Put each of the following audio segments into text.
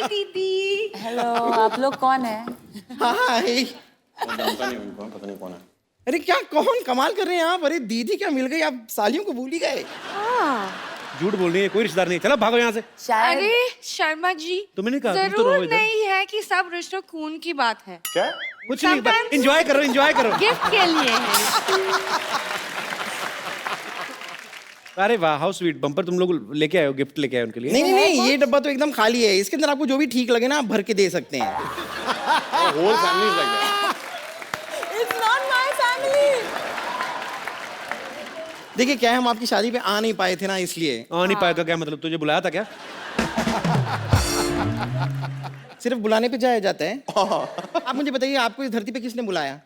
हाय दीदी। हेलो, आप लोग कौन है? हाय। जानता नहीं उनको, पता नहीं कौन है। अरे क्या कौन कमाल कर रहे हैं आप? अरे दीदी क्या मिल गई, आप सालियों को भूल ही गए। झूठ बोल रही है, कोई रिश्तेदार नहीं। चलो भागो यहाँ से। शायद अरे शर्मा जी, तुमने नहीं कहा, तुम तो रहो जरूर इधर। नहीं है कि सब रिश्तों खून की बात है। क्या? कुछ नहीं, Sometimes- एंजॉय करो, एंजॉय करो। गिफ्ट के लिए है। अरे वाह, हाउ स्वीट। बम्पर तुम लोग लेके आए हो, गिफ्ट लेके आए उनके लिए। नहीं नहीं नहीं, ये डब्बा तो एकदम खाली है। इसके अंदर आपको जो भी ठीक लगे ना, आप भर के दे सकते हैं। Whole family is like that. It's not my family. देखिए क्या है, हम आपकी शादी पे आ नहीं पाए थे ना, इसलिए। आ नहीं पाया तो क्या मतलब, तुझे बुलाया था क्या? सिर्फ बुलाने पे जाया जाता है। आप मुझे बताइए, आपको इस धरती पे किसने बुलाया?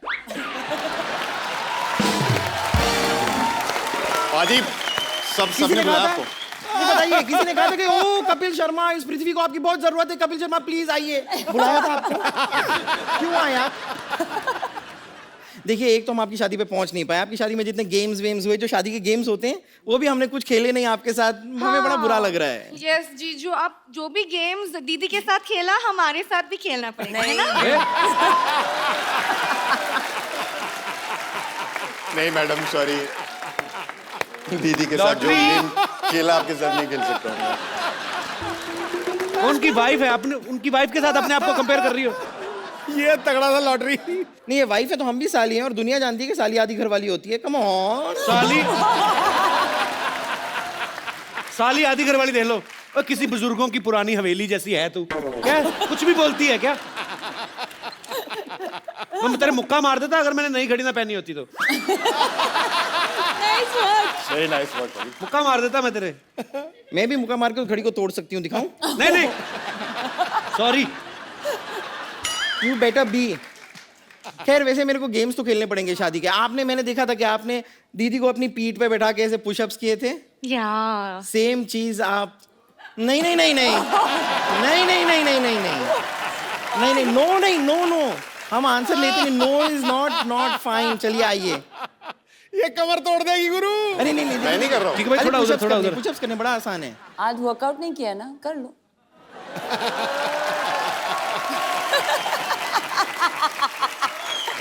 पाजी, सब किसी सबने ने बुलाया कहा आपको। था? मुझे बताइए, किसी ने कहा था कि ओ कपिल शर्मा, इस पृथ्वी को आपकी बहुत जरूरत है, कपिल शर्मा प्लीज आइए? बुलाया था आपको? क्यों आए आप? देखिए, एक तो हम आपकी शादी पे पहुंच नहीं पाए। आपकी शादी में जितने गेम्स वेम्स हुए, जो शादी के गेम्स होते हैं, वो भी हमने कुछ खेले नहीं आपके साथ। हमें बड़ा बुरा लग रहा है। यस जीजू, आप जो भी गेम्स दीदी के साथ खेला, हमारे साथ भी खेलना पड़ेगा, है ना? नहीं मैडम, सॉरी। दीदी के साथ जो गेम खेला आपके साथ नहीं खेल सकता हूँ। उनकी वाइफ है, अपने उनकी वाइफ के साथ अपने आप को कंपेयर कर रही हो। ये तगड़ा सा लॉटरी। नहीं, ये वाइफ है तो हम भी साली हैं, और दुनिया जानती है कि साली आधी घर वाली होती है। Come on. साली साली आधी घर वाली देख लो। और किसी बुजुर्गों की पुरानी हवेली जैसी है तू। क्या कुछ भी बोलती है क्या? मैं तेरे मुक्का मार देता अगर मैंने नई घड़ी ना पहनी होती तो। वेरी नाइस वर्क पाजी। मुक्का मार देता मैं तेरे। मैं भी मुक्का मार के उस घड़ी को तोड़ सकती हूँ, दिखाऊं? नहीं नहीं, सॉरी। You better be. खैर, वैसे मेरे को गेम्स तो खेलने पड़ेंगे शादी के। मैंने देखा था कि आपने दीदी को अपनी पीठ पे बैठा के ऐसे पुशअप्स किए थे। या सेम चीज आप। नहीं नहीं नहीं नहीं नहीं नहीं नहीं नहीं नहीं नहीं नहीं, नो नहीं, नो नो, हम आंसर लेते नहीं। No is not fine. चलिए आइए। ये कमर तोड़ देगी गुरु। अरे नहीं नहीं, मैं नहीं कर रहा हूँ। ठीक है भाई, थोड़ा उधर, थोड़ा उधर। पुशअप्स करने बड़ा आसान है। आज वर्कआउट नहीं किया ना, कर लो।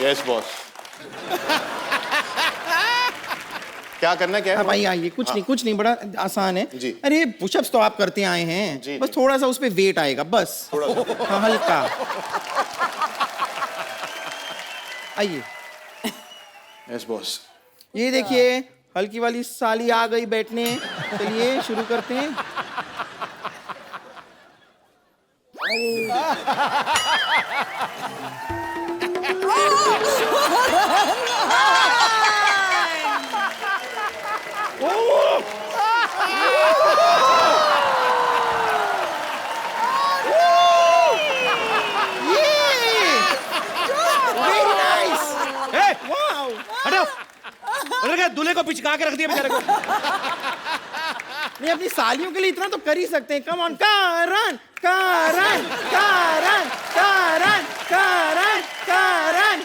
Yes boss. क्या करना क्या है? हाँ भाई आइए। कुछ नहीं, बड़ा आसान है जी। अरे पुशअप्स तो आप करते आए हैं जी, बस जी। थोड़ा सा उस पे वेट आएगा, बस थोड़ा सा। हाँ, हल्का। आइए। Yes boss. ये देखिए, हल्की वाली साली आ गई बैठने। चलिए शुरू करते हैं। Very nice. ए, वाओ। हटो। अरे क्या दूल्हे को पिचका के रख दिया बेचारे को। नहीं, अपनी सालियों के लिए इतना तो कर ही सकते हैं। Come on. कारण कारण कारण कारण कारण कारण।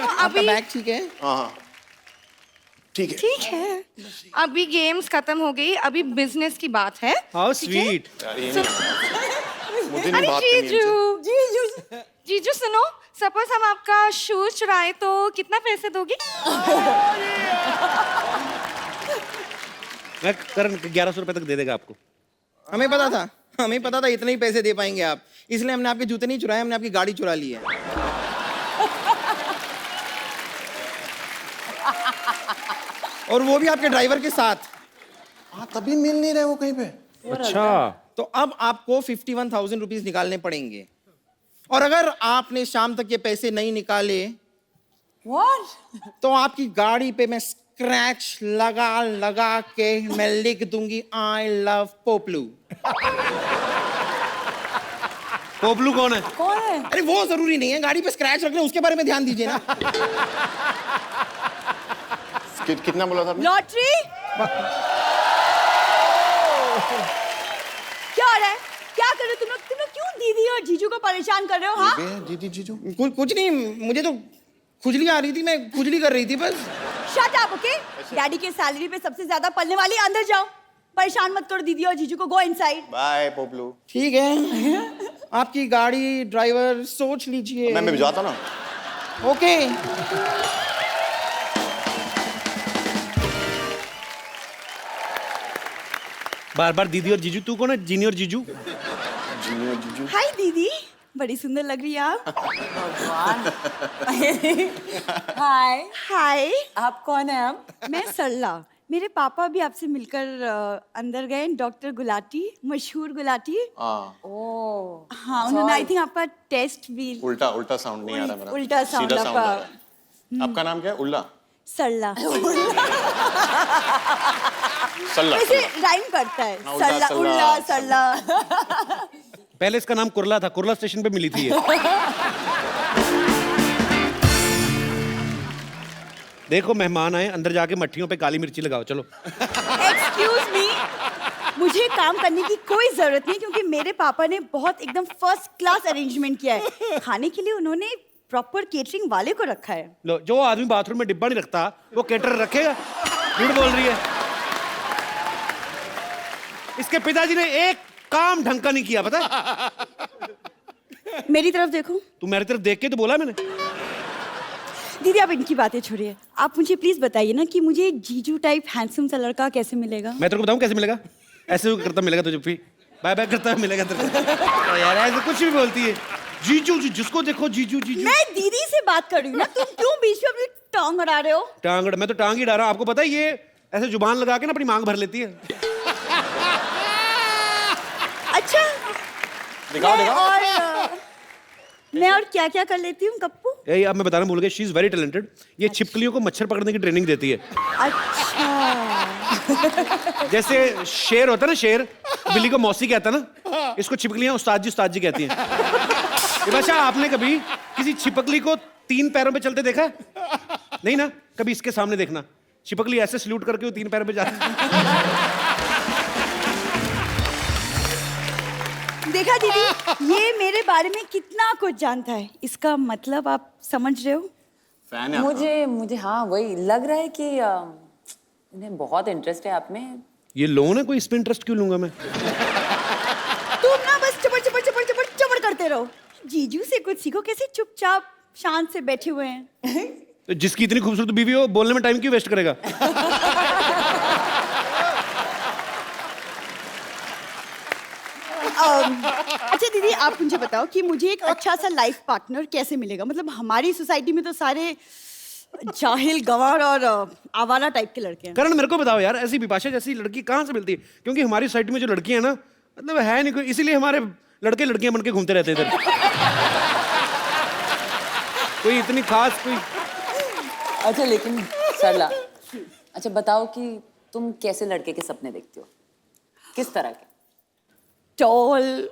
आपका अभी बैग ठीक है? हाँ हाँ ठीक है। ठीक है, अभी गेम्स खत्म हो गई, अभी बिजनेस की बात है। How sweet. यार ये नहीं, मुझे नहीं अरे बात करनी जीजू, जीजू जीजू सुनो, सपोज हम आपका शूज चुराए तो कितना पैसे दोगी? मैं करण 1100 रुपए तक दे देगा आपको। हमें पता था इतने ही पैसे दे पाएंगे आप, इसलिए हमने आपके जूते नहीं चुराए, हमने आपकी गाड़ी चुरा ली है। और वो भी आपके ड्राइवर के साथ। हाँ, तभी मिल नहीं रहे वो कहीं पे। अच्छा, तो अब आपको 51,000 रुपीज निकालने पड़ेंगे, और अगर आपने शाम तक ये पैसे नहीं निकाले व्हाट? तो आपकी गाड़ी पे मैं स्क्रैच लगा लगा के मैं लिख दूंगी आई लव पोपलू। पोपलू कौन है? कौन है? अरे वो जरूरी नहीं है, गाड़ी पे स्क्रैच रख रहे हैं उसके बारे में ध्यान दीजिए ना। कितना बोला था आपने? लॉटरी? क्या हो रहा है? क्या कर रहे हो तुम लोग क्यों दीदी और जीजू को परेशान कर रहे हो? हाँ, दीदी जीजू। कुछ नहीं, मुझे तो खुजली आ रही थी, मैं खुजली कर रही थी बस। Shut up, okay? डैडी के सैलरी पे सबसे ज्यादा पलने वाली, अंदर जाओ। परेशान मत करो दीदी और जीजू को, गो इनसाइड। बाय पोपलू। ठीक है, आपकी गाड़ी ड्राइवर सोच लीजिए। मैं भिजवाता ना। ओके। बार बार दीदी और जीजू, तू कौन है? जीनी और जीजू? जूनियर जीजू। हाय दीदी, बड़ी सुंदर लग रही है आप। हाय, हाय, आप कौन है आप? मैं सरला। मेरे पापा भी आपसे मिलकर अंदर गए, डॉक्टर गुलाटी, मशहूर गुलाटी। हाँ, ओह, हाँ, उन्होंने आई थिंक आपका टेस्ट भी। उल्टा उल्टा साउंड नहीं आ रहा मेरा। उल्टा sound सीधा sound आपका। आ रहा है। आपका नाम क्या है? उल्ला। सरला। सल्ला। वैसे राइम करता है, हाँ, उल्टा, सरला, सल्ला, उल्ला, सरला। पहले इसका नाम कुरला था, कुरला स्टेशन पे मिली थी ये। देखो मेहमान आए, अंदर जाके मट्ठियों पे काली मिर्ची लगाओ, चलो। एक्सक्यूज मी, मुझे काम करने की कोई जरूरत नहीं क्योंकि मेरे पापा ने बहुत एकदम फर्स्ट क्लास अरेंजमेंट किया है। खाने के लिए उन्होंने प्रॉपर केटरिंग वाले को रखा है। लो, जो आदमी बाथरूम में डिब्बा नहीं रखता वो केटर रखेगा? झूठ बोल रही है। इसके पिताजी ने एक काम ढंग का नहीं किया, पता है? मेरी तरफ देखो। तू मेरी तरफ देख के तो बोला मैंने। दीदी आप इनकी बातें छोड़िए, आप मुझे प्लीज बताइए ना कि मुझे जीजू टाइप हैंडसम सा लड़का कैसे मिलेगा। मैं तेरे को बताऊं कैसे मिलेगा? ऐसे करता मिलेगा तुझे, फिर बाय बाय करता मिलेगा तेरे को। यार ऐसे कुछ भी बोलती है। जीजू जी, जिसको देखो जीजू जीजू। मैं दीदी से बात कर रही हूँ ना, तुम क्यों बीच में अपनी टांग अड़ा रहे हो? टांग? मैं तो टांग ही डाल रहा हूं। आपको पता है ये ऐसे जुबान लगा के ना अपनी मांग भर लेती है। अच्छा, दिखाओ दिखाओ। मैं और क्या क्या कर लेती हूँ कप्पू? यही अब मैं बताना भूल गया, शी इज वेरी टैलेंटेड। ये छिपकलियों को मच्छर पकड़ने की ट्रेनिंग देती है। अच्छा, जैसे शेर होता है ना, शेर बिल्ली को मौसी कहता है ना, इसको छिपकलियां उस्ताद जी कहती हैं। विभाषा, आपने कभी किसी छिपकली को 3 पैरों पे चलते देखा? नहीं ना? कभी इसके सामने देखना, छिपकली ऐसे सल्यूट करके वो 3 पैरों पे जाती है। देखा दीदी, ये मेरे बारे में कितना कुछ जानता है। इसका मतलब आप समझ रहे हो? फैन है मुझे हाँ वही लग रहा है कि इन्हें बहुत इंटरेस्ट है आप में। ये लोन है कोई, इस पे इंटरेस्ट क्यों लूंगा मैं? तुम ना बस चपड़ चपड़ चपड़ चपड़ चपड़ करते रहो। जीजू से कुछ सीखो, कैसे चुपचाप शांत से बैठे हुए हैं। तो जिसकी इतनी खूबसूरत बीवी हो, बोलने में टाइम क्यों वेस्ट करेगा? अच्छा दीदी, आप मुझे बताओ कि मुझे एक अच्छा सा लाइफ पार्टनर कैसे मिलेगा? मतलब हमारी सोसाइटी में तो सारे जाहिल, गंवार और आवारा टाइप के लड़के हैं। करण, मेरे को बताओ यार, ऐसी विपाशा जैसी लड़की कहाँ से मिलती है? क्योंकि हमारी सोसाइटी में जो लड़कियां हैं ना, मतलब है नहीं कोई, इसीलिए हमारे लड़के लड़कियां बन के घूमते रहते इधर। कोई इतनी खास कोई। अच्छा लेकिन सरला, अच्छा बताओ कि तुम कैसे लड़के के सपने देखते हो, किस तरह के? टॉल,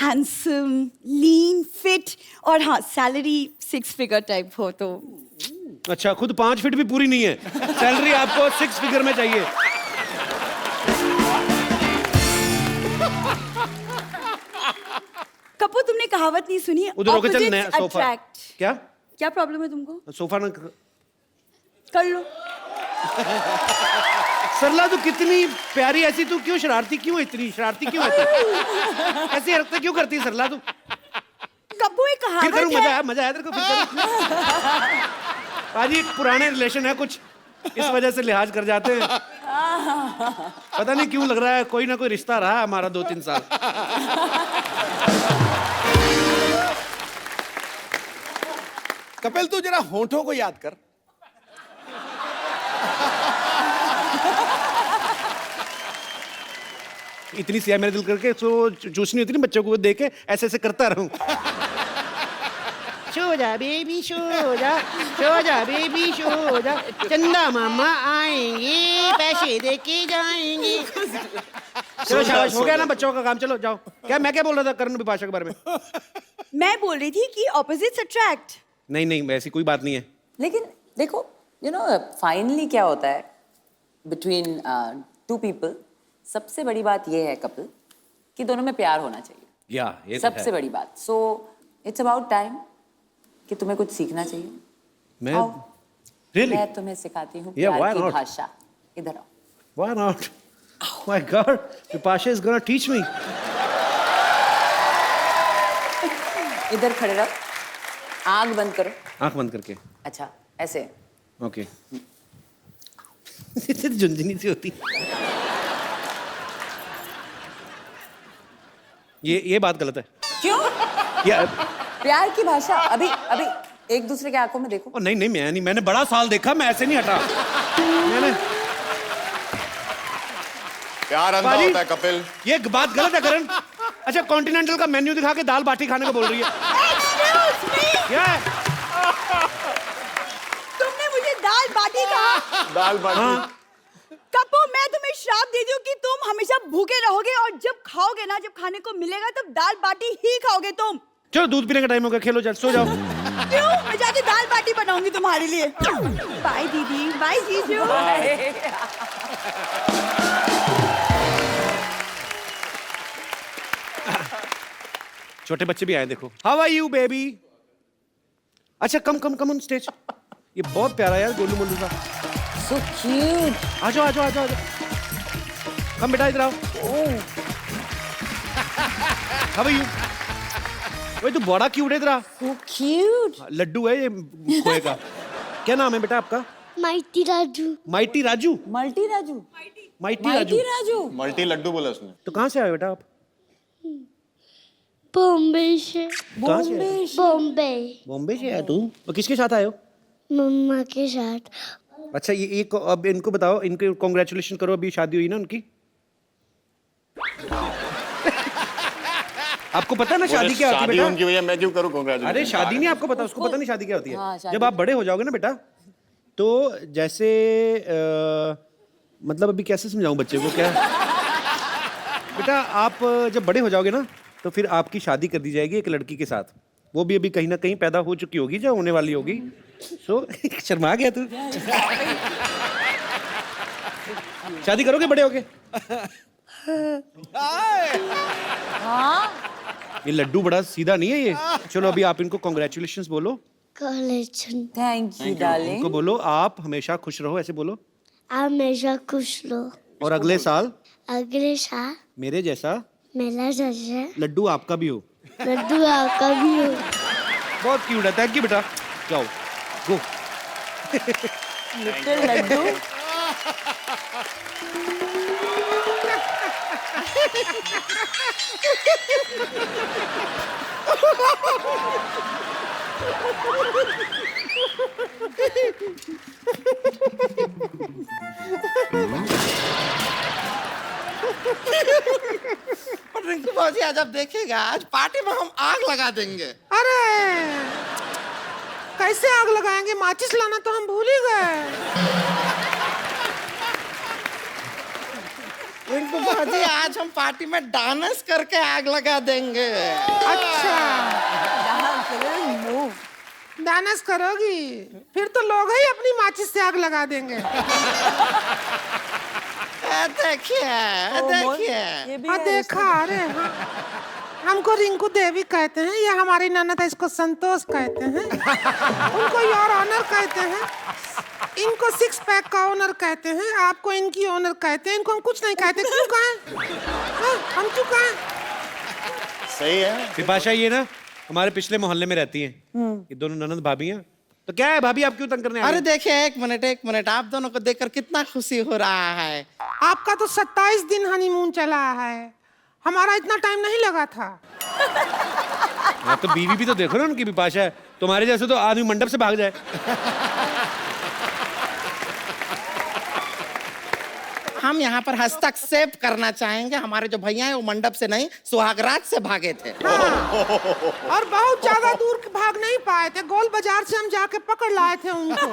हैंडसम, लीन, फिट और हाँ सैलरी 6 फिगर टाइप हो तो। अच्छा, खुद 5 फीट भी पूरी नहीं है, सैलरी आपको 6 फिगर में चाहिए। कपूर, तुमने कहावत नहीं सुनी? उधर होके चल, Opposites नया सोफा। attract। क्या क्या प्रॉब्लम है तुमको? सोफा ना कर लो। सरला, तू कितनी प्यारी, ऐसी तू क्यों शरारती क्यों है? इतनी शरारती क्यों है तू? ऐसी हरकतें क्यों करती है सरला तू? कपूर, एक फिर करूं? कहावत है। मजा आया तेरे को? फिर करूं? आज एक पुराने रिलेशन है कुछ, इस वजह से लिहाज कर जाते हैं। पता नहीं क्यों लग रहा है कोई ना कोई रिश्ता रहा है हमारा 2-3 साल। कपिल, तू जरा होठों को याद कर। इतनी सिया मेरे दिल करके सो चूसनी होती नहीं बच्चों को, देख के ऐसे ऐसे करता रहूं। सो जा बेबी, सो जा बेबी, सो जा, चंदा मामा आएंगे, पैसे दे के जाएंगे। चलो शाबाश, हो गया ना बच्चों का काम, चलो जाओ। क्या मैं क्या बोल रहा था करण विपाशा के बारे में? मैं बोल रही थी कि ऑपोजिट्स अट्रैक्ट। नहीं, ऐसी कोई बात नहीं है। लेकिन देखो, यू नो फाइनली क्या होता है बिटवीन 2 पीपल, सबसे बड़ी बात ये है कपिल कि दोनों में प्यार होना चाहिए। या ये तो सबसे है। बड़ी बात। सो इट्स अबाउट टाइम कि तुम्हें कुछ सीखना चाहिए। मैं आओ, रियली मैं तुम्हें सिखाती हूँ Yeah, प्यार why की not? भाषा। इधर आओ। Why not? My God, Vipasha is gonna teach me. इधर खड़े रहो, आग बंद करो। आंख बंद करके। अच्छा, ऐसे। ओके। इतनी झुंझुनी सी होती। ये बात गलत है। क्यों? ये प्यार की भाषा अभी एक दूसरे के आंखों में देखो। ओ, नहीं, मैंने बड़ा साल देखा, मैं ऐसे नहीं हटा। मैंने प्यार अंधा बाजी, होता है कपिल। ये बात गलत है करण। अच्छा, कॉन्टिनेंटल का मेन्यू दिखा के दाल बाटी खाने को बोल रही है। क्या है? तुमने मुझे दाल बाटी कहा। दाल बाटी। हाँ। कपो, मैं तुम्हें श्राप देती हूँ कि तुम हमेशा भूखे रहोगे और जब खाओगे ना, जब खाने को मिलेगा तब दाल बाटी ही खाओगे तुम। चलो, दूध पीने का टाइम हो गया, खेलो, चल सो जाओ। क्यों? मैं जाके दाल बाटी बनाऊंगी तुम्हारे लिए। बाय दीदी, बाय जीजू। छोटे बच्चे भी आए, देखो। How are you baby? अच्छा, कम ऑन स्टेज। ये बहुत प्यारा यार, गोलू मोलू का। So cute. आ जाओ। कम बेटा, इधर आओ। How are you? वही तो बड़ा क्यूट है, इधर आ। So cute. लड्डू है ये खोए का। क्या नाम है बेटा आपका? Mighty Raju. Mighty Raju. Multi Raju. Mighty mighty Raju. Raju. Multi laddu बोला उसने। तो कहाँ से आए बेटा आप? बॉम्बे से। कहाँ से आए? बॉम्बे। बॉम्बे से आया तू? और किसके साथ आए हो? मम्मा के साथ। अच्छा, ये अब इनको बताओ, इनके कॉन्ग्रेचुलेशन करो, अभी शादी हुई ना उनकी। आपको पता है ना शादी क्या होती है शादी बेटा? उनकी भैया, मैं क्यों करूं कांग्रेचुलेशन? अरे शादी नहीं, आपको पता, उसको पता नहीं शादी क्या होती है। हाँ, शादी। जब आप बड़े हो जाओगे ना बेटा, तो जैसे मतलब अभी कैसे समझाऊं बच्चे को, क्या बेटा, आप जब बड़े हो जाओगे ना, तो फिर आपकी शादी कर दी जाएगी एक लड़की के साथ। वो भी अभी कहीं ना कहीं पैदा हो चुकी होगी, जो होने वाली होगी। सो शर्मा गया तू। शादी करोगे बड़े होके? हाँ। ये लड्डू बड़ा सीधा नहीं है ये। चलो, अभी आप इनको कॉन्ग्रेचुलेशंस बोलो। कॉलेज। Thank you darling. इनको बोलो आप हमेशा खुश रहो, ऐसे बोलो। हमेशा खुश लो। और अगले साल अगले साल मेरे जैसा मेला जैसे लड्डू आपका भी हो। लड्डू आपका भी हो। बहुत क्यूट है। थैंक यू बेटा। जाओ, गो। लिटिल लड्डू। और रिंकू बाजी, आज आप देखिएगा, आज पार्टी में हम आग लगा देंगे। अरे कैसे आग लगाएंगे? माचिस लाना तो हम भूल ही गए। रिंकू बाजी, आज हम पार्टी में डांस करके आग लगा देंगे। अच्छा, डांस करोगी? फिर तो लोग ही अपनी माचिस से आग लगा देंगे। देखिए। ये भी हाँ, देखा। अरे हाँ। हमको रिंकू देवी कहते हैं, ये हमारी ननद है, इसको संतोष कहते हैं, उनको योर ऑनर कहते हैं, इनको सिक्स पैक का ओनर कहते हैं, आपको इनकी ओनर कहते हैं, इनको हम कुछ नहीं कहते। क्यों कहें? हाँ, हम क्यों कहें? सही है। विपाशा ये ना हमारे पिछले मोहल्ले में रहती हैं। ये दोनों ननद भाभी हैं। तो क्या है भाभी, आप क्यों तंग करने आ अरे रही हैं? देखिए, एक मिनट, आप दोनों को देखकर कितना खुशी हो रहा है। आपका तो 27 दिन हनीमून चला है, हमारा इतना टाइम नहीं लगा था। हाँ, तो बीवी भी तो देखो ना उनकी। विपाशा है तुम्हारे जैसे तो आदमी मंडप से भाग जाए। हम यहाँ पर हस्तक्षेप करना चाहेंगे। हमारे जो भैया हैं वो मंडप से नहीं, सुहागरात से भागे थे। और बहुत ज्यादा दूर भाग नहीं पाए थे, गोल बाजार से हम जाके पकड़ लाए थे उनको।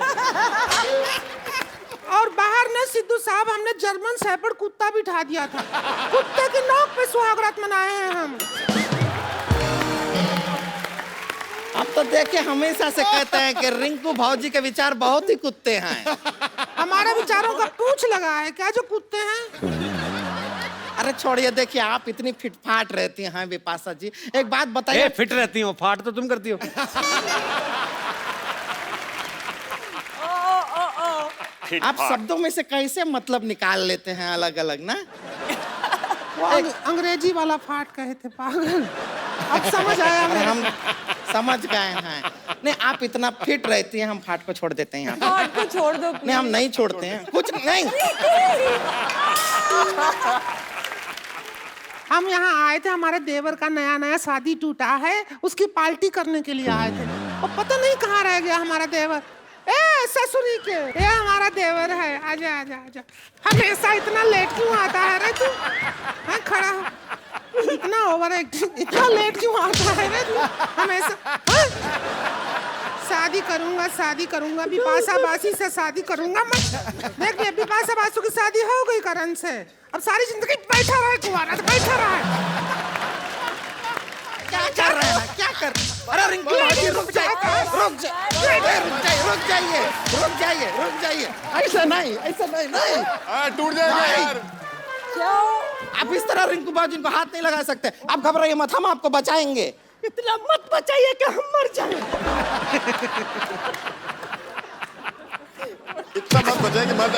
और बाहर ने सिद्धू साहब, हमने जर्मन शेफर्ड कुत्ता बिठा दिया था, कुत्ते की नोक पे सुहागरात मनाए हैं हम। अब तो देखिए, हमेशा से कहते हैं कि रिंकू भौजी के विचार बहुत ही कुत्ते हैं। हमारे विचारों का पूछ लगा है क्या जो कुत्ते हैं? अरे छोड़िए, देखिए आप इतनी फिटफाट रहती हैं विपाशा जी। एक बात बताइए। फिट रहती हो, फाट तो तुम करती हो। आप शब्दों में से कैसे मतलब निकाल लेते हैं अलग अलग ना? वो अंग्रेजी वाला फाट कहे थे पागल। अब समझ आया अरे मेरे। हम समझ गए हैं। नहीं, आप इतना फिट रहती हैं, हम फाट को छोड़ देते हैं यहाँ। हार्ट को छोड़ दो नहीं, हम नहीं छोड़ते हैं, कुछ नहीं। हम यहाँ आए थे, हमारे देवर का नया नया शादी टूटा है, उसकी पार्टी करने के लिए आए थे। और पता नहीं कहाँ रह गया हमारा देवर। ए ससुरी के, ये हमारा देवर है, आजा आजा आजा। हमेशा इतना लेट क्यों आता है रे तू? हाँ, खड़ा हो। इतना ओवर एक्टिंग, इतना लेट क्यों आता है रे तू हमेशा? हाँ? शादी करूंगा बिपाशा बासी से शादी करूंगा मैं। देख ये बिपाशा बासु की शादी हो गई करण से, अब सारी जिंदगी बैठा रहे कुंवारा, बैठा रहे। क्या कर रहे हैं? क्या कर? अरे रिंकू भाभी रुक जाइए, रुक जाइए। ऐसा नहीं, टूट जाएगा यार। आप इस तरह रिंकू बाबू को हाथ नहीं लगा सकते। आप घबराइए मत, हम आपको बचाएंगे। इतना मत बचाइए कि हम मर जाएं। इतना मत बचाएंगे मत।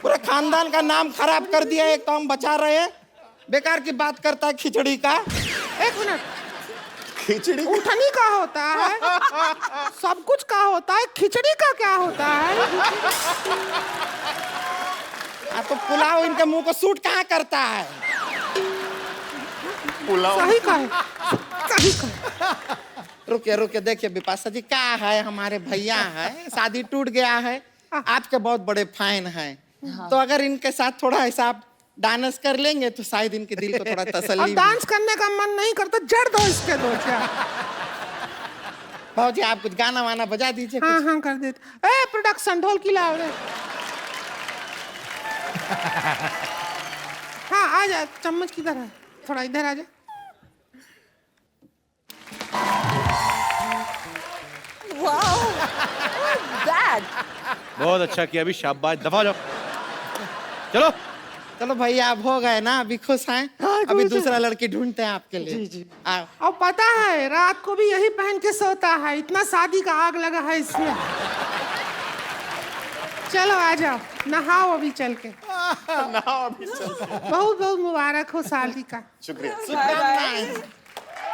पूरे खानदान का नाम खराब कर दिया। एक तो हम बचा रहे हैं, बेकार की बात करता है खिचड़ी का। एक मिनट, खिचड़ी उठनी का होता है, सब कुछ का होता है, खिचड़ी का क्या होता है? तो पुलाव इनके मुंह को सूट कहाँ करता है? पुलाव सही कहा। रुकिए देखिए बिपाशा जी, क्या है, हमारे भैया है, शादी टूट गया है, आपके बहुत बड़े फैन हैं। तो अगर इनके साथ थोड़ा ऐसा आप डांस कर लेंगे तो शायद इनके दिल को थोड़ा तसल्ली। अब डांस करने का मन नहीं करता, जड़ दो इसके दो क्या? भाजी आप कुछ गाना वाना बजा दीजिए। हाँ हाँ कर देते। ए प्रोडक्शन ढोल की लाओ रे। हाँ आ जा, चम्मच किधर है? थोड़ा इधर आ जा। बहुत अच्छा किया, अभी शाबाश, दफा हो जाओ। चलो चलो भैया, आप हो गए ना, अभी खुश हैं? अभी दूसरा लड़की ढूंढते हैं आपके लिए। जी। और पता है रात को भी यही पहन के सोता है, इतना शादी का आग लगा है इसमें। चलो आ जाओ, नहाओ अभी चल के। बहुत बहुत मुबारक हो शादी का। शुक्रिया।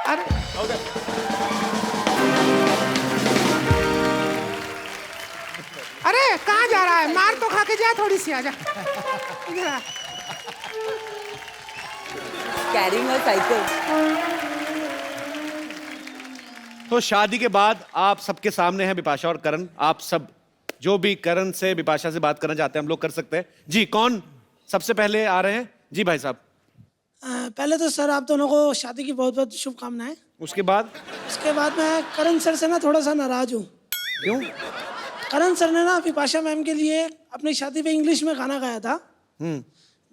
अरे अरे कहाँ जा रहा है? मार तो खा के जा, थोड़ी सी आजा इधर आ। Carrying a cycle. तो शादी के बाद आप सबके सामने हैं बिपाशा और करण। आप सब जो भी करण से बिपाशा से बात करना चाहते हैं हम लोग कर सकते हैं। जी, कौन सबसे पहले आ रहे हैं? जी भाई साहब। पहले तो सर आप दोनों को शादी की बहुत बहुत शुभकामनाएं। उसके बाद मैं करण सर से ना थोड़ा सा नाराज हूँ। क्यों? करण सर ने ना बिपाशा मैम के लिए अपनी शादी पे इंग्लिश में गाना गाया था,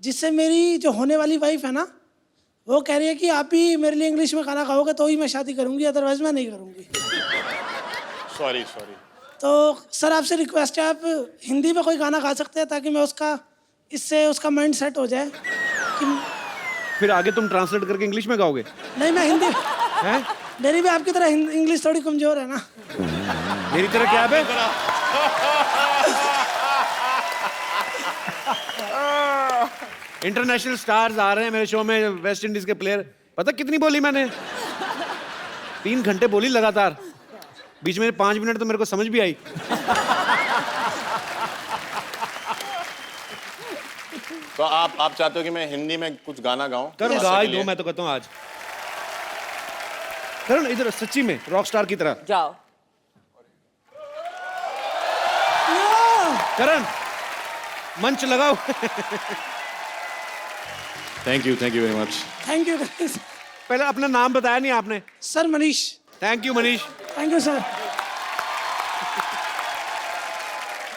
जिससे मेरी जो होने वाली वाइफ है ना, वो कह रही है कि आप ही मेरे लिए इंग्लिश में गाना गाओगे तो ही मैं शादी करूंगी, अदरवाइज मैं नहीं करूंगी। सॉरी। तो सर आपसे रिक्वेस्ट है, आप हिंदी में कोई गाना गा सकते हैं ताकि मैं इससे उसका माइंड सेट हो जाए कि फिर आगे तुम ट्रांसलेट करके इंग्लिश में गाओगे? नहीं, मैं हिंदी हैं? मेरी भी आपकी तरह इंग्लिश थोड़ी कमजोर है ना। मेरी तरह क्या है? इंटरनेशनल स्टार्स आ रहे हैं मेरे शो में, वेस्ट इंडीज के प्लेयर। पता कितनी बोली मैंने? 3 घंटे बोली लगातार, बीच में 5 मिनट तो मेरे को समझ भी आई। तो आप चाहते हो कि मैं हिंदी में कुछ गाना गाऊं? करण गा ही दो, मैं तो कहता हूँ आज। करण इधर, सच्ची में रॉक स्टार की तरह जाओ। करण मंच लगाओ। Thank you very much. Thank you पहले अपना नाम बताया नहीं आपने। Sir, Manish. Thank you Manish. Thank you sir.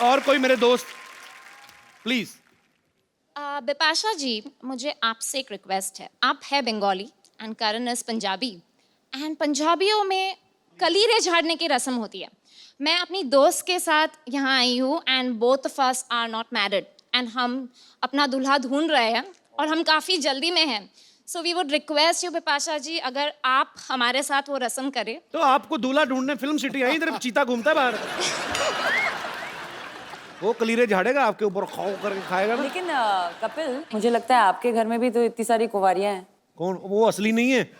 और कोई मेरे दोस्त प्लीज। बिपाशा जी, मुझे आपसे एक रिक्वेस्ट है। आप है Bengali and Karan is Punjabi, and पंजाबियों में कलीरे झाड़ने की रस्म होती है। मैं अपनी दोस्त के साथ यहाँ आई हूँ and both of us are not married and हम अपना दूल्हा ढूंढ रहे हैं और हम काफ़ी जल्दी में हैं। So we would request you Bipasha ji, अगर आप हमारे साथ वो रस्म करें। तो आपको दूल्हा ढूंढने फिल्म सिटी आई, इधर चीता घूमता है बाहर। वो कलीरे झाड़ेगा आपके ऊपर, खाओ करके खाएगा ना। लेकिन कपिल, मुझे लगता है आपके घर में भी तो इतनी सारी कुंवारियां हैं। कौन? वो असली नहीं है।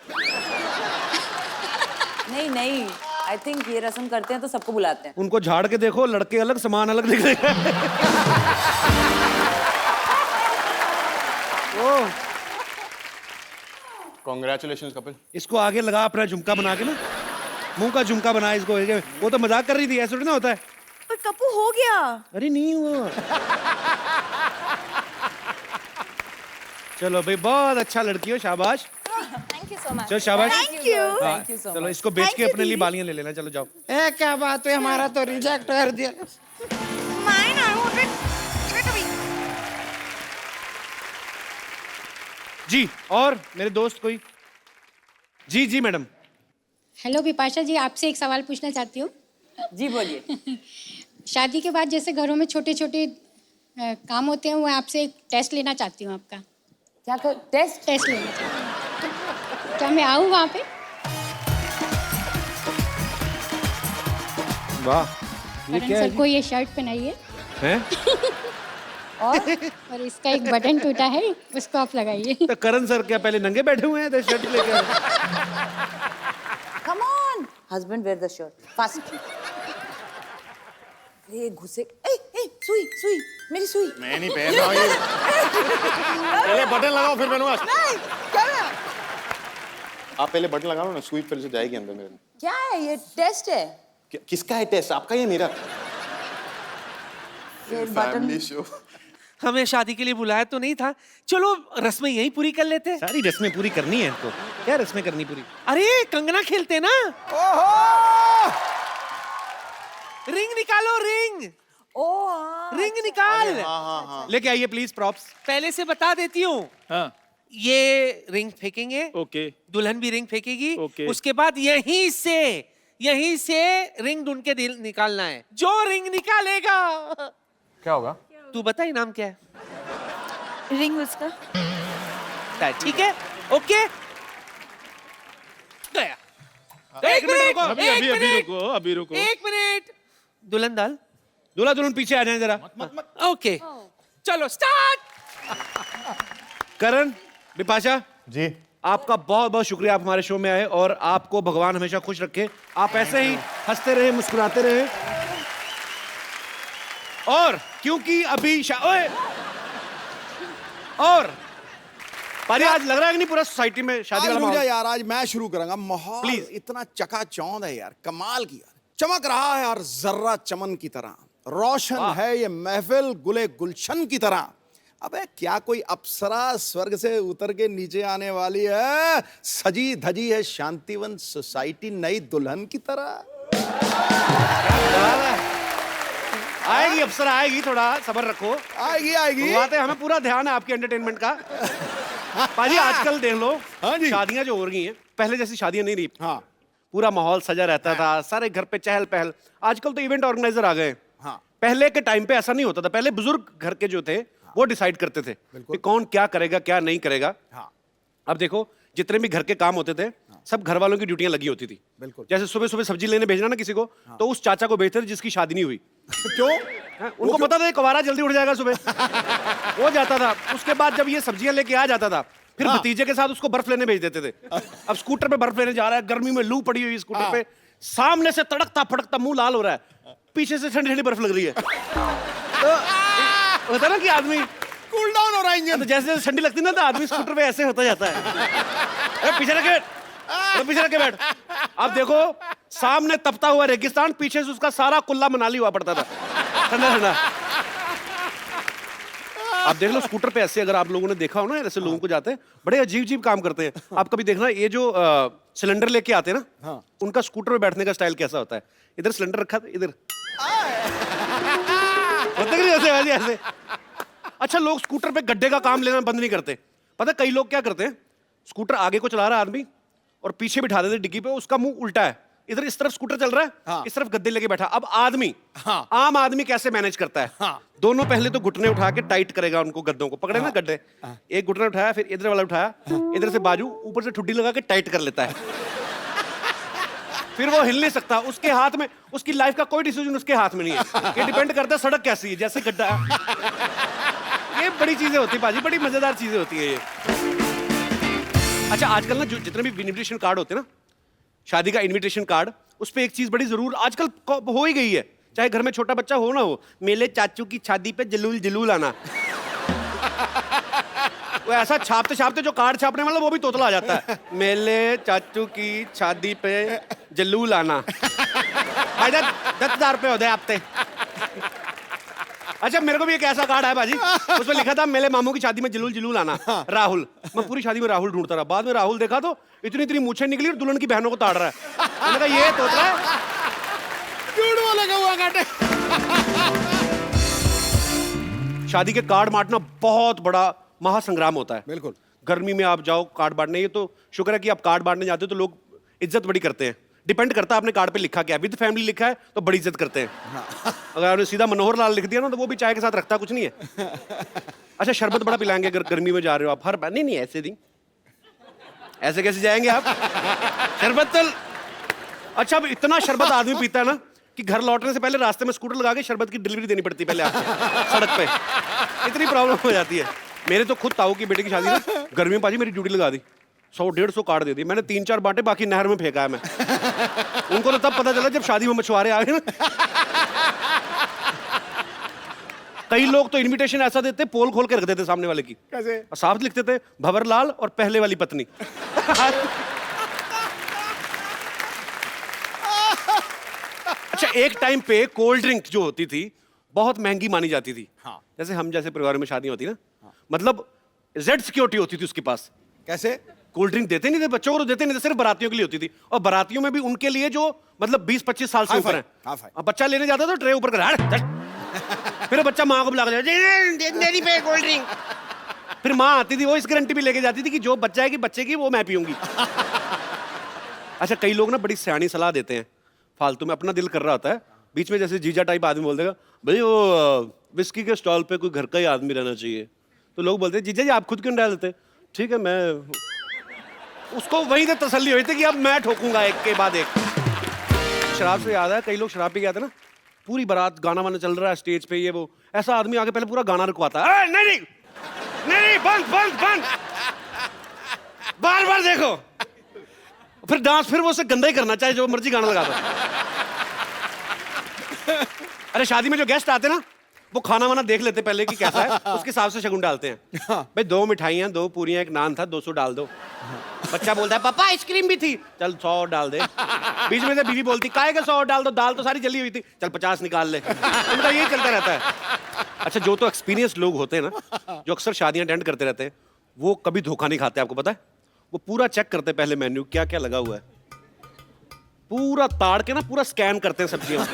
नहीं, आई थिंक ये रस्म करते हैं तो सबको बुलाते हैं। उनको झाड़ के देखो, लड़के अलग सामान अलग दिख रहे हैं। ओ, Congratulations कपिल। इसको आगे लगा अपना झुमका बना के ना, मुंह का झुमका बना इसको। वो तो मजाक कर रही थी, ऐसा थोड़ी ना होता है। पर कपू हो गया। अरे नहीं हुआ। चलो भाई, बहुत अच्छा लड़की हो, शाबाश। Thank you so much. चलो शाबाश। Thank you. Thank you so चलो मच। इसको बेच Thank के you, अपने लिए दीदी। बालियां ले लेना। चलो जाओ। ए क्या बात है, हमारा तो रिजेक्ट कर दिया। Mine, I want it. Give it to me. जी, और मेरे दोस्त कोई? जी जी मैडम। हेलो बिपाशा जी, आपसे एक सवाल पूछना चाहती हूँ। जी बोलिए। शादी के बाद जैसे घरों में छोटे छोटे काम होते हैं, वो आपसे एक टेस्ट लेना चाहती हूँ आपका। क्या कर? टेस्ट लेना चाहती हूँ। क्या मैं आऊँ वहाँ पे? वाह, ये करण क्या है सर को ये शर्ट पहनाई है हैं? और इसका एक बटन टूटा है, उसको आप लगाइए। तो करण सर क्या पहले नंगे बैठे हुए हैं तो शर्ट लेके आए? Come on husband, where the shirt fast. ये घुसे। ए सुई मेरी सुई। मैं नहीं पहन रहा हूँ ये। पहले बटन लगाओ फिर पहनूंगा। आप पहले बटन लगाओ ना, सुई फिर से जाएगी अंदर मेरे। क्या है ये? टेस्ट है? किसका है टेस्ट, आपका या मेरा? फिर बटन। Family show. हमें शादी के लिए बुलाया तो नहीं था, चलो रस्में यहीं पूरी कर लेते। सारी रस्में पूरी करनी है इनको। क्या रस्में करनी पूरी? अरे कंगना खेलते ना। रिंग निकालो, रिंग। रिंग निकाल। हाँ। लेके आइए प्लीज प्रॉप्स। पहले से बता देती हूँ। हाँ। ये रिंग फेंकेंगे, ओके। दुल्हन भी रिंग फेंकेगी। ओके। उसके बाद यहीं से रिंग ढूंढ के निकालना है। जो रिंग निकालेगा। क्या होगा? तू बता इनाम क्या है? रिंग उसका। ठीक है, ओके। गया। एक मिनट, अभी रुको। एक मिनट। दुल्हन दाल, दूल्हा दुल्हन पीछे आ जाए जरा। ओके, चलो स्टार्ट। करण, बिपाशा जी। आपका बहुत बहुत शुक्रिया, आप हमारे शो में आए और आपको भगवान हमेशा खुश रखे। आप ऐसे ही हंसते रहे, मुस्कुराते रहे। और क्योंकि अभी ओए! और पारी, आज लग रहा है कि नहीं पूरा सोसाइटी में शादी वाला माहौल? यार आज मैं शुरू करूंगा। माहौल Please. इतना चकाचौंध है यार, कमाल की यार, चमक रहा है यार, जर्रा चमन की तरह रोशन है ये महफिल, गुले गुलशन की तरह। अबे क्या कोई अप्सरा स्वर्ग से उतर के नीचे आने वाली है? सजी धजी है शांतिवन सोसाइटी नई दुल्हन की तरह। आएगी अप्सरा, आएगी, थोड़ा सब्र रखो। आएगी। बात है, हमें पूरा ध्यान है आपके एंटरटेनमेंट का। पाजी आजकल देख लो, हाँ जी। शादियां जो हो रही हैं, पहले जैसी शादियां नहीं रही। हाँ। पूरा माहौल सजा रहता था, सारे घर पे चहल पहल। आजकल तो इवेंट ऑर्गेनाइजर आ गए। हाँ। पहले के टाइम पे ऐसा नहीं होता था। पहले बुजुर्ग घर के जो थे वो डिसाइड करते थे कि कौन क्या करेगा, क्या नहीं करेगा। हाँ। अब देखो, जितने भी घर के काम होते थे, सब घर वालों की ड्यूटियां लगी होती थी। बिल्कुल। जैसे सुबह सुबह सब्जी लेने भेजना ना किसी को, तो उस चाचा को भेजते थे जिसकी शादी नहीं हुई। क्यों? उनको पता था ये कुंवारा जल्दी उठ जाएगा सुबह। वो जाता था, उसके बाद जब ये सब्जियां लेके आ जाता था, फिर भतीजे के साथ उसको बर्फ लेने भेज देते थे। अब स्कूटर पे बर्फ लेने जा रहा है, गर्मी में लू पड़ी हुई स्कूटर पे, सामने से तड़कता फड़कता मुंह लाल हो रहा है, पीछे से ठंडी ठंडी बर्फ लग रही है। तो होता ना कि आदमी कूल डाउन हो रहा है इंजन। तो जैसे जैसे ठंडी लगती ना, तो आदमी स्कूटर पे ऐसे होता जाता है। पीछे रख के बैठ, पीछे रख के बैठ। अब देखो, सामने तपता हुआ रेगिस्तान, पीछे से उसका सारा कुल्ला मनाली हुआ पड़ता था, ठंडा ठंडा। आप देख लो स्कूटर पे ऐसे, अगर आप लोगों ने देखा हो ना, ऐसे लोगों को जाते हैं, बड़े अजीब अजीब काम करते हैं। आप कभी देखना, ये जो सिलेंडर लेके आते हैं ना, उनका स्कूटर पे बैठने का स्टाइल कैसा होता है? इधर सिलेंडर रखा था, इधर होता नहीं ऐसे ऐसे। अच्छा, लोग स्कूटर पे गड्ढे का काम लेना बंद नहीं करते। पता है कई लोग क्या करते हैं? स्कूटर आगे को चला रहा है आदमी और पीछे बिठा देते डिग्गी पे, उसका मुंह उल्टा है, इधर इस तरफ स्कूटर चल रहा है, हाँ। इस तरफ गद्दे लेके बैठा। अब आदमी, हाँ। आम आदमी कैसे मैनेज करता है? हाँ। दोनों पहले तो घुटने उठा के टाइट करेगा उनको, गद्दों को पकड़े ना गड्ढे, एक घुटना उठाया, फिर इधर वाला उठाया, इधर से बाजू, ऊपर से ठुड्डी लगा के टाइट कर लेता है। फिर वो हिल नहीं सकता, उसके हाथ में, उसकी लाइफ का कोई डिसीजन उसके हाथ में नहीं है। ये डिपेंड करता है सड़क कैसी है, जैसे गड्ढा है। ये बड़ी चीजें होती है पाजी, बड़ी मजेदार चीजें होती है ये। अच्छा, आजकल ना जो जितने भी इनविटेशन कार्ड होते हैं ना, शादी का इनविटेशन कार्ड, उस पे एक चीज बड़ी जरूर आजकल हो ही गई है, चाहे घर में छोटा बच्चा हो ना हो, मेरे चाचू की शादी पे जलूल जलूल आना। वो ऐसा छापते छापते जो कार्ड छापने वाला वो भी तोतला आ जाता है, मेरे चाचू की शादी पे जलूल आना। भाई 10,000 रुपये होते हफ्ते। अच्छा, मेरे को भी एक ऐसा कार्ड है बाजी, उसमें लिखा था मेरे मामू की शादी में जलूल जलूल आना, राहुल। मैं पूरी शादी में राहुल ढूंढता रहा, बाद में राहुल देखा तो इतनी इतनी मूछें निकली और दुल्हन की बहनों को ताड़ रहा है। मैंने कहा ये तोतला है, झूठ लगा हुआ काटे। शादी के कार्ड बांटना बहुत बड़ा महासंग्राम होता है। बिल्कुल। गर्मी में आप जाओ कार्ड बांटने, ये तो शुक्र है कि आप कार्ड बांटने जाते हो तो लोग इज्जत बड़ी करते हैं। डिपेंड करता है आपने कार्ड पे लिखा क्या है, विद फैमिली लिखा है तो बड़ी इज्जत करते हैं। अगर आपने सीधा मनोहर लाल लिख दिया ना तो वो भी चाय के साथ रखता कुछ नहीं है। अच्छा, शरबत बड़ा पिलाएंगे अगर गर्मी में जा रहे हो आप, हर बार नहीं ऐसे नहीं, ऐसे कैसे जाएंगे आप? शरबत तो अच्छा, अब इतना शरबत आदमी पीता है ना कि घर लौटने से पहले रास्ते में स्कूटर लगा के शरबत की डिलीवरी देनी पड़ती है पहले आपको सड़क पे, इतनी प्रॉब्लम हो जाती है। मेरे तो खुद ताऊ की बेटे की शादी ना, गर्मी में पाजी मेरी ड्यूटी लगा दी, 100-150 कार्ड दे दी मैंने, 3-4 बांटे, बाकी नहर में फेंका है मैं। उनको तो तब पता चला जब शादी में मछुआरे आ गए ना। कई लोग तो इनविटेशन ऐसा देते, पोल खोल के रख देते सामने वाले की, कैसे? और साफ लिखते थे भंवरलाल और पहले वाली पत्नी। अच्छा, एक टाइम पे कोल्ड ड्रिंक जो होती थी बहुत महंगी मानी जाती थी। हाँ। जैसे हम जैसे परिवार में शादी होती ना, मतलब जेड सिक्योरिटी होती थी उसके पास। कैसे? कोल्ड ड्रिंक देते नहीं थे बच्चों को, तो देते नहीं थे, सिर्फ बारातियों के लिए होती थी, और बारातियों में भी उनके लिए जो मतलब 20-25 साल से ऊपर है। अब बच्चा लेने जाता तो ट्रे ऊपर कर, फिर बच्चा माँ को बुला के कोल्ड ड्रिंक, फिर माँ आती थी, वो इस गारंटी भी लेके जाती थी कि जो बच्चा है कि बच्चे की वो मैं पीऊंगी। अच्छा, कई लोग ना बड़ी सियानी सलाह देते हैं, फालतू में अपना दिल कर रहा होता है, बीच में जैसे जीजा टाइप आदमी बोल देगा, भाई वो विस्की के स्टॉल पे कोई घर का ही आदमी रहना चाहिए, तो लोग बोलते हैं जीजा जी आप खुद क्यों डाल देते? ठीक है, मैं उसको वहीं से तसल्ली हुई थी कि अब मैं ठोकूंगा एक के बाद एक। शराब से याद है, कई लोग शराब पी गए थे ना, पूरी बारात गाना वाना चल रहा है स्टेज पे, ये वो, ऐसा आदमी आगे पहले पूरा गाना रुकवाता है, नहीं नहीं नहीं, बंद बंद बंद, बार बार देखो, फिर डांस फिर वो उसे गंदा ही करना, चाहे जो मर्जी गाना लगा दो। अरे शादी में जो गेस्ट आते ना, वो खाना वाना देख लेते पहले कि कैसा है, उसके हिसाब से शगुन डालते हैं। भाई 2 मिठाइयाँ, 2 पूरियाँ, 1 नान था, 200 डाल दो। बच्चा बोलता है पापा आइसक्रीम भी थी, चल 100 डाल दे। बीच में से बीवी बोलती काहे का 100 डाल दो, दाल तो सारी जली हुई थी, चल 50 निकाल ले। उनका यही चलता रहता है। अच्छा, जो तो एक्सपीरियंस लोग होते हैं ना, जो अक्सर शादियां अटेंड करते रहते हैं, वो कभी धोखा नहीं खाते, आपको पता है? वो पूरा चेक करते हैं पहले मेन्यू, क्या क्या लगा हुआ है, पूरा ताड़ के ना पूरा स्कैन करते हैं सब्जियां,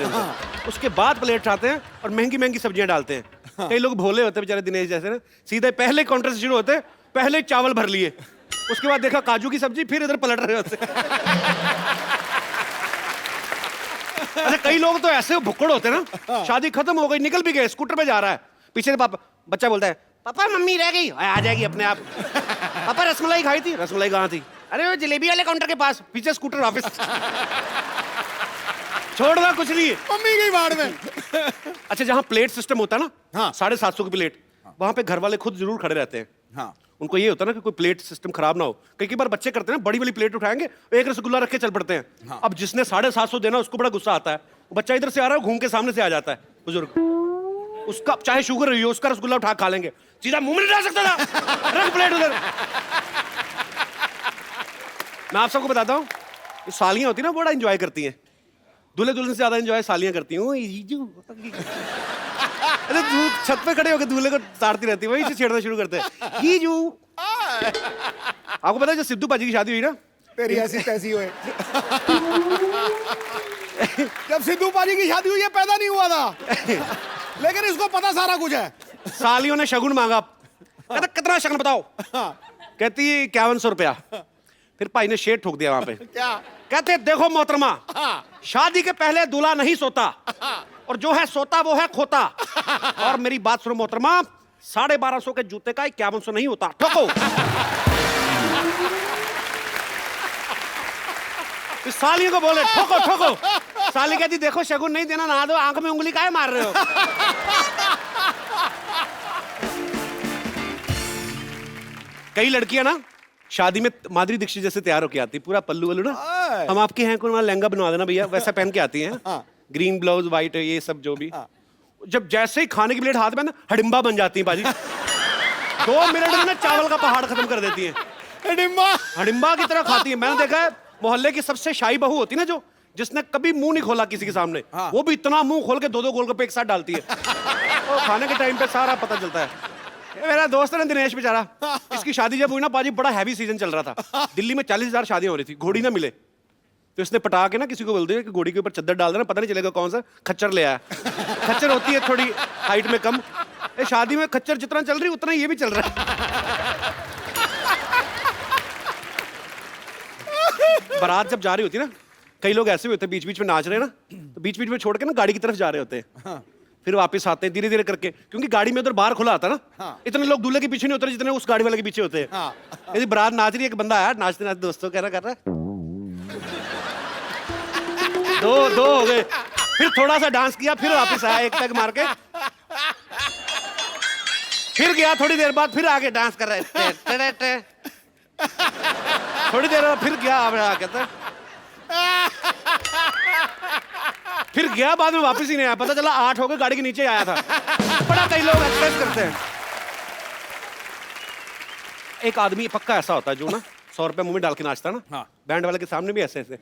उसके बाद प्लेट उठाते हैं और महंगी महंगी सब्जियां डालते हैं। कई लोग भोले होते हैं बेचारे, दिनेश जैसे ना, सीधे पहले काउंटर से शुरू होते हैं, पहले चावल भर लिए, उसके बाद देखा काजू की सब्जी, फिर इधर पलट रहे होते। अच्छा, कई लोग तो ऐसे भुक्कड़ होते हैं ना, शादी खत्म हो गई, निकल भी गए, स्कूटर पे जा रहा है, पीछे से पापा, बच्चा बोलता है पापा मम्मी रह गई, आ जाएगी अपने आप। पापा रसमलाई खाई थी, रसमलाई कहाँ थी? अरे वो जलेबी वाले काउंटर के पास, पीछे स्कूटर वापस। छोड़ दो, कुछ नहीं, मम्मी गई बाढ़ में। अच्छा, जहाँ प्लेट सिस्टम होता है ना, हाँ। 750 की प्लेट, वहां पे घर वाले खुद जरूर खड़े रहते हैं। हाँ। उनको ये होता है ना कि कोई प्लेट सिस्टम खराब ना हो। कई बार बच्चे करते हैं ना, बड़ी वाली प्लेट उठाएंगे, एक रसगुल्ला रख के चल पड़ते हैं। हाँ। अब जिसने 750 देना उसको बड़ा गुस्सा आता है, वो बच्चा इधर से आ रहा है, घूम के सामने से आ जाता है बुजुर्ग, उसका चाहे शुगर रही हो, उसका रसगुल्ला उठा खा लेंगे, सीधा मुंह में नहीं डाल सकता था, रख प्लेट उधर। मैं आप सबको बताता हूँ, सालियां होती है ना, बड़ा एंजॉय करती हैं, दूल्हे दुल्हन से ज्यादा एंजॉय सालियां करती हैं। अरे छत पे खड़े होकर दूल्हे को ताड़ती रहती है, वही से छेड़ना शुरू करते हैं, जीजू। आपको पता है जब सिद्धू पाजी की शादी हुई ना, तेरी ऐसी तैसी हुए। जब सिद्धू पाजी की शादी हुई, ये पैदा नहीं हुआ था, लेकिन इसको पता सारा कुछ है। सालियों ने शगुन मांगा, कहता कितना शगुन बताओ? कहती 5100 रुपया। फिर भाई ने शेर ठोक दिया वहां पे। क्या? कहते देखो मोहतरमा, शादी के पहले दूल्हा नहीं सोता, और जो है सोता वो है खोता। और मेरी बात सुनो मोहतरमा, 1250 के जूते का 5100 नहीं होता। ठोको। इस सालियों को बोले ठोको ठोको। साली कहती देखो शगुन नहीं देना, ना दो, आंख में उंगली काहे मार रहे हो। कई लड़कियां ना शादी में माधुरी दीक्षित जैसे तैयार होके आती, पूरा पल्लू वल्लू ना, हम आपके हैं कोई लहंगा बनवा देना भैया, वैसा पहन के आती हैं, ग्रीन ब्लाउज व्हाइट ये सब जो भी। जब जैसे ही खाने की प्लेट हाथ में ना हडिम्बा बन जाती है बाजी। 2 मिनट में ना चावल का पहाड़ खत्म कर देती है। हडिम्बा की तरह खाती है। मैंने देखा है मोहल्ले की सबसे शाही बहू होती है ना, जो जिसने कभी मुंह नहीं खोला किसी के सामने, वो भी इतना मुंह खोल के 2-2 गोलगप्पे एक साथ डालती है। और खाने के टाइम पे सारा पता चलता है। ये मेरा दोस्त है ना दिनेश बेचारा, इसकी शादी जब हुई ना पाजी, बड़ा हैवी सीजन चल रहा था। दिल्ली में 40,000 शादियां हो रही थी, घोड़ी ना मिले, तो इसने पटा के ना किसी को बोल दिया कि घोड़ी के ऊपर चद्दर डाल देना, पता नहीं चलेगा कौन सा खच्चर ले आया। खच्चर होती है थोड़ी हाइट में कम। ये शादी में खच्चर जितना चल रही उतना ये भी चल रहा है। बारात जब जा रही होती ना, कई लोग ऐसे भी होते हैं बीच बीच में नाच रहे हैं ना, तो बीच बीच में छोड़ के ना गाड़ी की तरफ जा रहे होते हैं। फिर वापस आते हैं धीरे धीरे करके, क्योंकि गाड़ी में उधर बाहर खुला आता ना, इतने लोग दूल्हे के पीछे नहीं उतरे जितने उस गाड़ी वाले के पीछे होते हैं। यदि बारात नाच रही है, एक बंदा आया नाचते नाचते दोस्तों कह रहा कर रहा है, दो हो गए, फिर थोड़ा सा डांस किया, फिर वापस आया एक पैग मार के, फिर गया थोड़ी देर बाद, फिर आगे डांस कर रहा है, थोड़ी देर बाद फिर गया, कहता फिर गया, बाद में वापस ही नहीं आया, पता चला 8 हो गए, गाड़ी के नीचे आया था। बड़ा कई लोग एक्सप्रेस करते हैं। एक आदमी पक्का ऐसा होता है जो ना 100 रुपए मुंह में डाल के नाचता ना, बैंड वाले के सामने भी ऐसे ऐसे।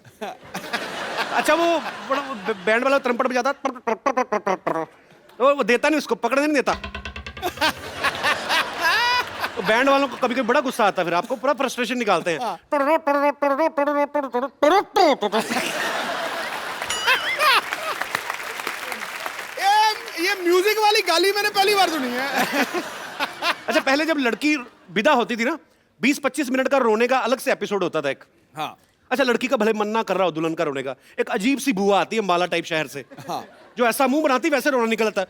अच्छा वो बड़ा बैंड वाला ट्रम्पट बजाता, तो वो देता नहीं, उसको पकड़ने नहीं देता। तो बैंड वालों को कभी कभी बड़ा गुस्सा आता है, फिर आपको पूरा फ्रस्ट्रेशन निकालते हैं। ये म्यूजिक वाली गाली मैंने पहली बार सुनी है। अच्छा पहले जब लड़की विदा होती थी ना, 20-25 मिनट का रोने का अलग से एपिसोड होता था एक। अच्छा लड़की का भले मन ना कर रहा हो दुल्हन का रोने का, एक अजीब सी बुआ आती है अंबाला टाइप शहर से, जो ऐसा मुंह बनाती वैसे रोना निकलता है,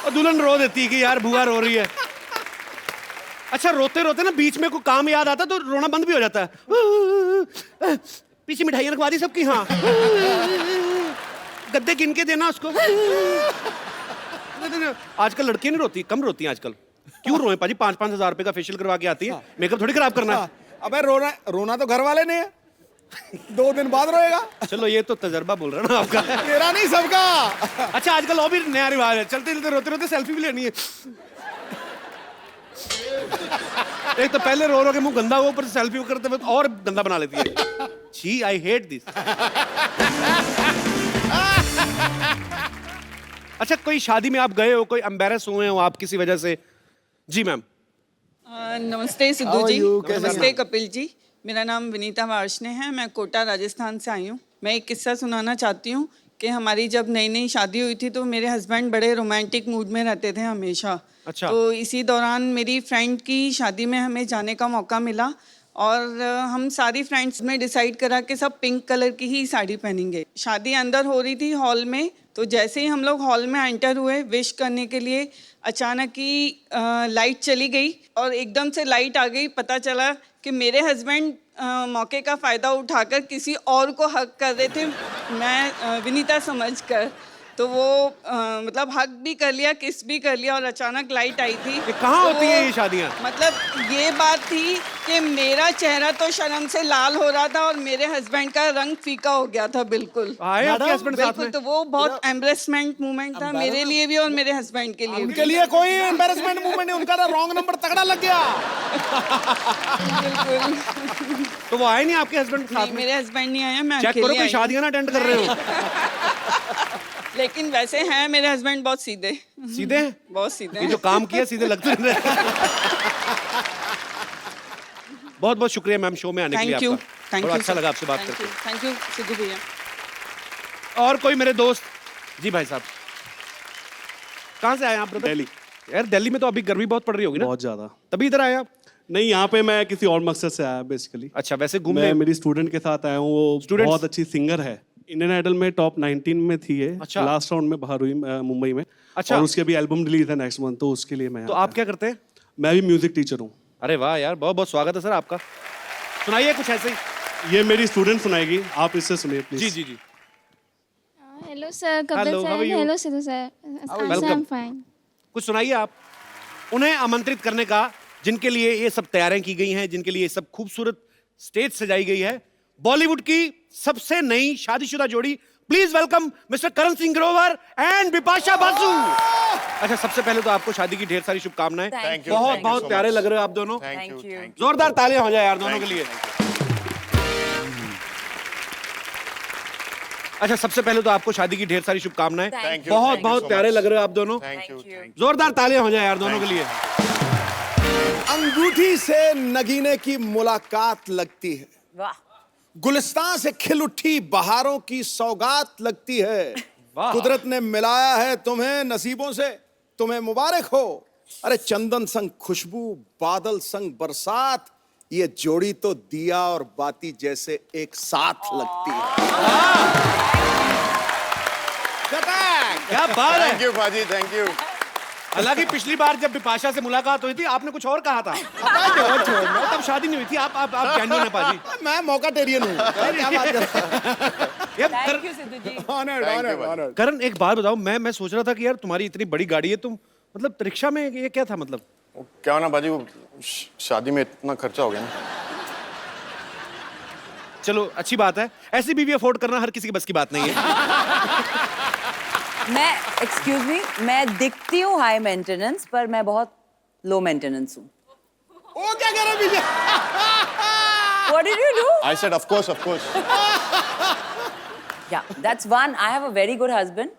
और दुल्हन रो देती है कि यार बुआ रो रही है। अच्छा रोते रोते ना बीच में कोई काम याद आता तो रोना बंद भी हो जाता है। पीछे मिठाइयां रखवा दी सबकी, हाँ गद्दे गिन के देना उसको। आजकल लड़कियां नहीं रोती, कम रोती हैं आजकल। क्यों रोए पाजी, 5-5 हजार रुपए का फेशियल करवा के आती है, मेकअप थोड़ी खराब करना है। अबे रोना तो घर वाले ने है, 2 दिन बाद रोएगा। चलो ये तो तजर्बा बोल रहा ना आपका, तेरा नहीं सबका। अच्छा आजकल और भी नया रिवाज है, चलते चलते रोते रोते सेल्फी भी लेनी है। एक तो पहले रो रो के मुंह गंदा हुआ, ऊपर सेल्फी करते हुए और गंदा बना लेती है। छी आई हेट दिस। अच्छा कोई शादी में आप गए हो, कोई एम्बैरेस हुए हो आप किसी वजह से? जी मैम। नमस्ते सिद्धू जी, नमस्ते कपिल जी, मेरा नाम विनीता वार्ष्णेय है, मैं कोटा राजस्थान से आई हूँ। मैं एक किस्सा सुनाना चाहती हूँ कि हमारी जब नई नई शादी हुई थी तो मेरे हस्बैंड बड़े रोमांटिक मूड में रहते थे हमेशा। अच्छा। तो इसी दौरान मेरी फ्रेंड की शादी में हमें जाने का मौका मिला, और हम सारी फ्रेंड्स ने डिसाइड करा कि सब पिंक कलर की ही साड़ी पहनेंगे। शादी अंदर हो रही थी हॉल में, तो जैसे ही हम लोग हॉल में एंटर हुए विश करने के लिए, अचानक ही लाइट चली गई और एकदम से लाइट आ गई। पता चला कि मेरे हस्बैंड मौके का फ़ायदा उठाकर किसी और को हक कर रहे थे, मैं विनीता समझकर। तो वो मतलब हक भी कर लिया, किस भी कर लिया, और अचानक लाइट आई थी। कहाँ होती है ये शादियाँ? मतलब ये बात थी कि मेरा चेहरा तो शर्म से लाल हो रहा था और मेरे हस्बैंड का रंग फीका हो गया था बिल्कुल। आपके हस्बैंड साथ में? तो वो बहुत एम्बरेसमेंट मूवमेंट था मेरे लिए भी और मेरे हस्बैंड के लिए भी। उनके लिए कोई एम्बैरेसमेंट मूवमेंट नहीं, उनका तो रॉन्ग नंबर तगड़ा लग गया। बिल्कुल। तो वो आए नहीं आपके हस्बैंड साथ में? मेरे हस्बैंड नहीं आया, मैं चेक करो अकेले कोई आई। शादियां ना अटेंड कर रहे हो। लेकिन वैसे हैं मेरे हस्बैंड बहुत सीधे। सीधे हैं? बहुत सीधे ये जो काम किया सीधे लगते रहे। बहुत बहुत शुक्रिया मैम शो में आने के लिए आपका। थैंक यू, बड़ा अच्छा लगा आपसे बात करके। थैंक यू सिद्धू भैया। और कोई मेरे दोस्त? जी भाई साहब कहाँ से आए आप? दिल्ली। यार दिल्ली में तो अभी गर्मी बहुत पड़ रही होगी ना? बहुत ज्यादा। तभी इधर आए आप? नहीं, यहाँ पे मैं किसी और मकसद से आया बेसिकली। अच्छा, वैसे घूमने? मैं मेरी स्टूडेंट के साथ आया हूँ, वो बहुत अच्छी सिंगर है, इंडियन आइडल में टॉप 19 में थी ये। अच्छा। लास्ट राउंड में बाहर हुई मुंबई में। अच्छा। और उसके भी एल्बम रिलीज है नेक्स्ट मंथ, तो उसके लिए मैं तो आप क्या करते हैं? मैं भी म्यूजिक टीचर हूँ। अरे वाह यार, बहुत बहुत स्वागत है सर आपका। सुनाइए कुछ ऐसे ही। ये मेरी स्टूडेंट सुनाएगी, आप इससे सुनिए प्लीज। जी जी जी। Hello sir, Kapil Hello, how are sir, you? Hello Sidhu sir, Welcome. I am fine. कुछ सुनाइए आप। उन्हें आमंत्रित करने का जिनके लिए ये सब तैयारियां की गई हैं, जिनके लिए ये सब खूबसूरत स्टेज सजाई गई है, बॉलीवुड की सबसे नई शादीशुदा जोड़ी, please welcome mister Karan Singh Grover and Bipasha Basu. अच्छा, सबसे पहले तो आपको शादी की ढेर सारी शुभकामनाएं। Thank you, बहुत thank you बहुत so प्यारे much. लग रहे हो आप दोनों। Thank you. जोरदार तालियां हो जाए यार दोनों के लिए। अच्छा, सबसे पहले तो आपको शादी की ढेर सारी शुभकामनाएं। Thank you, बहुत thank you बहुत so प्यारे much. लग रहे हो आप दोनों। Thank you. जोरदार तालियां हो जाए यार दोनों के लिए। अंगूठी से नगीने की मुलाकात लगती है, वाह। गुलिस्तान से खिल उठी बहारों की सौगात लगती है। वाह। कुदरत ने मिलाया है तुम्हें नसीबों से, तुम्हें मुबारक हो। अरे चंदन संग खुशबू, बादल संग बरसात, ये जोड़ी तो दिया और बाती जैसे एक साथ लगती है। क्या बात है। Thank you, Paji. Thank you. हालांकि पिछली बार जब बिपाशा से मुलाकात हुई थी आपने कुछ और कहा था। तब शादी नहीं हुई थी। आप जेन्युइन है पाजी। मैं मौकाटेरियन हूँ। क्या बात कर Thank you, Sidhu ji. Honoured. Karan, एक बात बताओ, मैं सोच रहा था कि यार तुम्हारी इतनी बड़ी गाड़ी है, तुम मतलब रिक्शा में ये क्या था मतलब? क्या होना बाजी, वो शादी में इतना खर्चा हो गया ना। चलो अच्छी बात है, ऐसी बीवी अफोर्ड करना हर किसी की बस की बात नहीं है। मैं एक्सक्यूज मी, मैं दिखती हूँ हाई मेंटेनेंस, पर मैं बहुत लो मेंटेनेंस हूँ। वो क्या कह रहे हैं? What did you do? I said of course, of course. Yeah, that's one. I have a very good husband.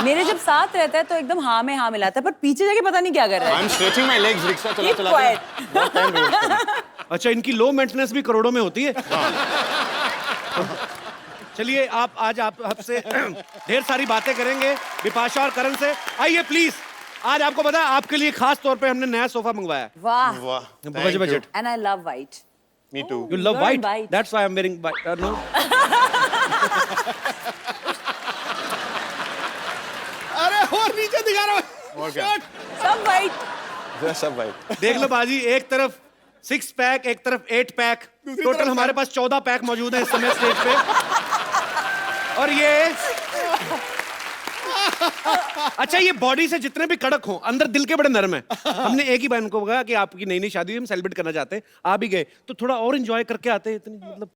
मेरे जब साथ रहता है तो एकदम हाँ में हाँ मिलाता है, पर पीछे जाके पता नहीं क्या कर रहा है। I'm stretching my legs, rickshaw चला Keep चला quiet. बहुत टाइम वेस्ट कर। अच्छा, इनकी लो मेंटेनेंस भी करोड़ों में होती है। चलिए, आज आपसे ढेर सारी बातें करेंगे बिपाशा और करण से। आइए प्लीज, आज आपको पता है आपके लिए खास तौर पे हमने नया सोफा मंगवाया। वाह। वाह। Budget. And I love white. Me too. You love You're white? white. That's why I'm wearing white. No. अरे और नीचे दिखा रहा हूँ। और क्या? सब white. सब भाई। देख लो बाजी, एक तरफ 6 पैक, एक तरफ 8 पैक, टोटल तरफ हमारे पास 14 पैक मौजूद है इस समय स्टेज पे। और ये अच्छा, ये बॉडी से जितने भी कड़क हो, अंदर दिल के बड़े नरम है। हमने एक ही बहन को कहा कि आपकी नई नई शादी हुई, हम सेलिब्रेट करना चाहते हैं, आ भी गए तो थोड़ा और एंजॉय करके आते हैं। इतनी मतलब